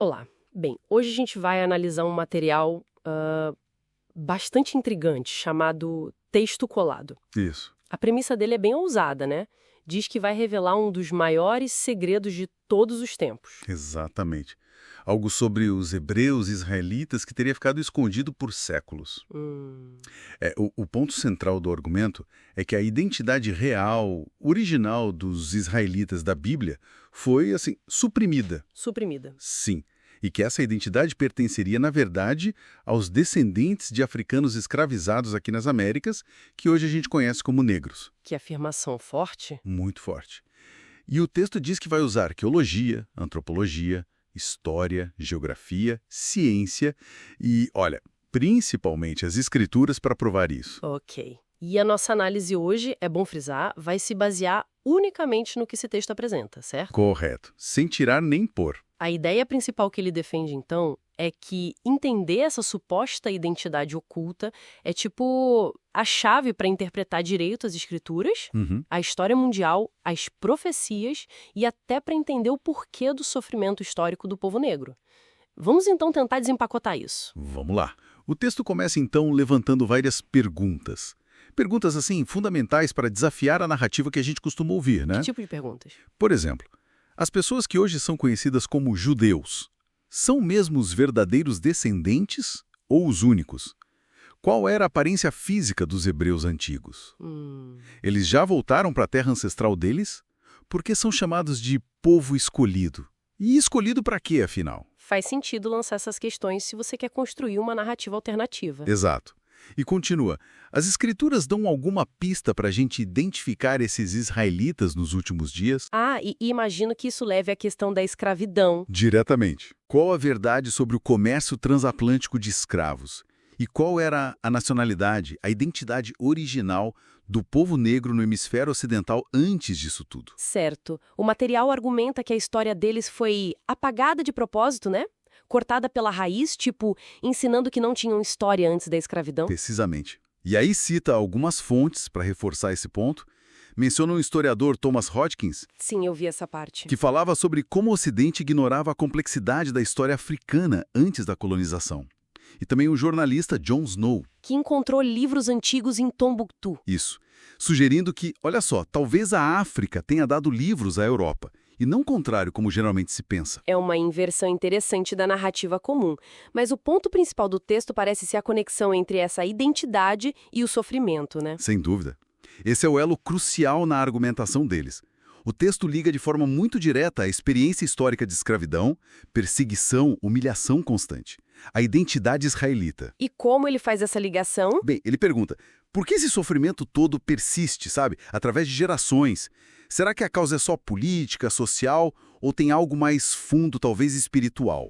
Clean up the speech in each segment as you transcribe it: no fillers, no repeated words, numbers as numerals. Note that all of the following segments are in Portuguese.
Olá. Bem, hoje a gente vai analisar um material bastante intrigante chamado texto colado. Isso. A premissa dele é bem ousada, né? Diz que vai revelar um dos maiores segredos de todos os tempos. Exatamente. Algo sobre os hebreus israelitas que teria ficado escondido por séculos. O ponto central do argumento é que a identidade real, original dos israelitas da Bíblia foi, assim, suprimida. Suprimida. Sim. E que essa identidade pertenceria, na verdade, aos descendentes de africanos escravizados aqui nas Américas, que hoje a gente conhece como negros. Que afirmação forte. Muito forte. E o texto diz que vai usar arqueologia, antropologia, história, geografia, ciência e, olha, principalmente as escrituras para provar isso. Ok. E a nossa análise hoje, é bom frisar, vai se basear unicamente no que esse texto apresenta, certo? Correto. Sem tirar nem pôr. A ideia principal que ele defende, então, é que entender essa suposta identidade oculta é tipo a chave para interpretar direito as escrituras, a história mundial, as profecias e até para entender o porquê do sofrimento histórico do povo negro. Vamos então tentar desempacotar isso. Vamos lá. O texto começa então levantando várias perguntas. Perguntas, assim, fundamentais para desafiar a narrativa que a gente costuma ouvir, né? Que tipo de perguntas? Por exemplo, as pessoas que hoje são conhecidas como judeus, são mesmo os verdadeiros descendentes ou os únicos? Qual era a aparência física dos hebreus antigos? Eles já voltaram para a terra ancestral deles? Por que são chamados de povo escolhido? E escolhido para quê, afinal? Faz sentido lançar essas questões se você quer construir uma narrativa alternativa. Exato. E continua, as escrituras dão alguma pista para a gente identificar esses israelitas nos últimos dias? E imagino que isso leve à questão da escravidão. Diretamente. Qual a verdade sobre o comércio transatlântico de escravos? E qual era a nacionalidade, a identidade original do povo negro no hemisfério ocidental antes disso tudo? Certo. O material argumenta que a história deles foi apagada de propósito, né? Cortada pela raiz, tipo, ensinando que não tinham história antes da escravidão? Precisamente. E aí cita algumas fontes para reforçar esse ponto. Menciona o historiador Thomas Hodgkins, Sim, eu vi essa parte. que falava sobre como o Ocidente ignorava a complexidade da história africana antes da colonização. E também o jornalista Jon Snow. Que encontrou livros antigos em Tombuctu. Isso. Sugerindo que, olha só, talvez a África tenha dado livros à Europa. E não o contrário, como geralmente se pensa. É uma inversão interessante da narrativa comum, mas o ponto principal do texto parece ser a conexão entre essa identidade e o sofrimento, né? Sem dúvida. Esse é o elo crucial na argumentação deles. O texto liga de forma muito direta a experiência histórica de escravidão, perseguição, humilhação constante. A identidade israelita. E como ele faz essa ligação? Bem, ele pergunta, por que esse sofrimento todo persiste, sabe? Através de gerações. Será que a causa é só política, social, ou tem algo mais fundo, talvez espiritual?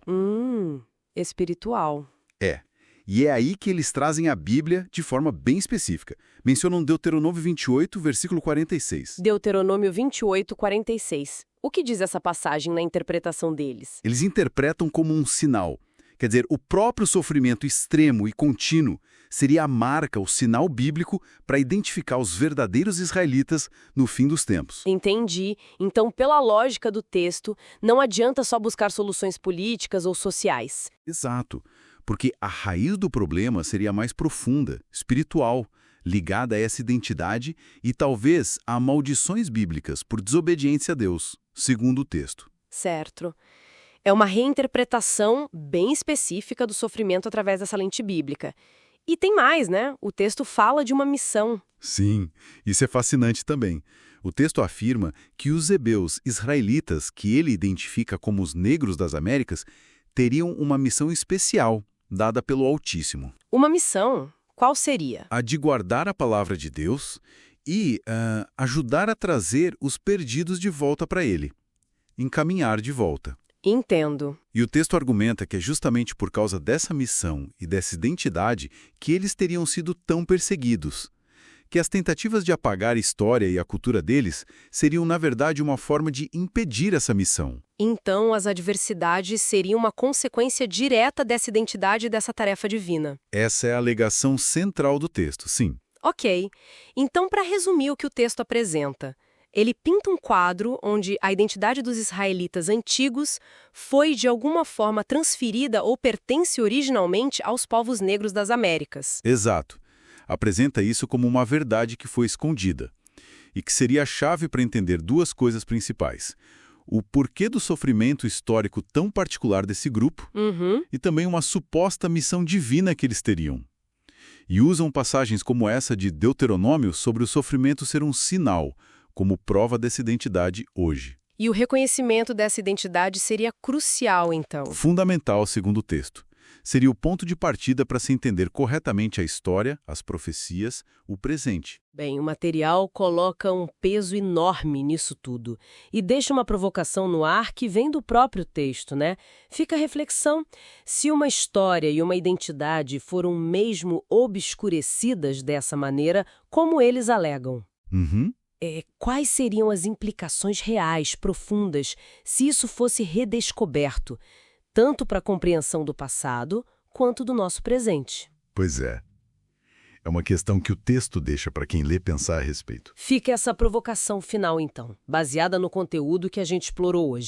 Espiritual. É. E é aí que eles trazem a Bíblia de forma bem específica. Mencionam Deuteronômio 28, versículo 46. Deuteronômio 28, 46. O que diz essa passagem na interpretação deles? Eles interpretam como um sinal. Quer dizer, o próprio sofrimento extremo e contínuo seria a marca, o sinal bíblico para identificar os verdadeiros israelitas no fim dos tempos. Entendi. Então, pela lógica do texto, não adianta só buscar soluções políticas ou sociais. Exato, porque a raiz do problema seria mais profunda, espiritual, ligada a essa identidade e talvez a maldições bíblicas por desobediência a Deus, segundo o texto. Certo. É uma reinterpretação bem específica do sofrimento através dessa lente bíblica. E tem mais, né? O texto fala de uma missão. Sim, isso é fascinante também. O texto afirma que os hebreus israelitas, que ele identifica como os negros das Américas, teriam uma missão especial, dada pelo Altíssimo. Uma missão? Qual seria? A de guardar a palavra de Deus e ajudar a trazer os perdidos de volta para ele. Encaminhar de volta. Entendo. E o texto argumenta que é justamente por causa dessa missão e dessa identidade que eles teriam sido tão perseguidos. Que as tentativas de apagar a história e a cultura deles seriam, na verdade, uma forma de impedir essa missão. Então, as adversidades seriam uma consequência direta dessa identidade e dessa tarefa divina. Essa é a alegação central do texto, sim. Ok. Então, para resumir o que o texto apresenta, Ele pinta um quadro onde a identidade dos israelitas antigos foi, de alguma forma, transferida ou pertence originalmente aos povos negros das Américas. Exato. Apresenta isso como uma verdade que foi escondida e que seria a chave para entender duas coisas principais: o porquê do sofrimento histórico tão particular desse grupo e também uma suposta missão divina que eles teriam. E usam passagens como essa de Deuteronômio sobre o sofrimento ser um sinal, como prova dessa identidade hoje. E o reconhecimento dessa identidade seria crucial, então. Fundamental, segundo o texto. Seria o ponto de partida para se entender corretamente a história, as profecias, o presente. Bem, o material coloca um peso enorme nisso tudo e deixa uma provocação no ar que vem do próprio texto, né? Fica a reflexão: se uma história e uma identidade foram mesmo obscurecidas dessa maneira, como eles alegam? Quais seriam as implicações reais, profundas, se isso fosse redescoberto, tanto para a compreensão do passado quanto do nosso presente? Pois é. É uma questão que o texto deixa para quem lê pensar a respeito. Fica essa provocação final, então, baseada no conteúdo que a gente explorou hoje.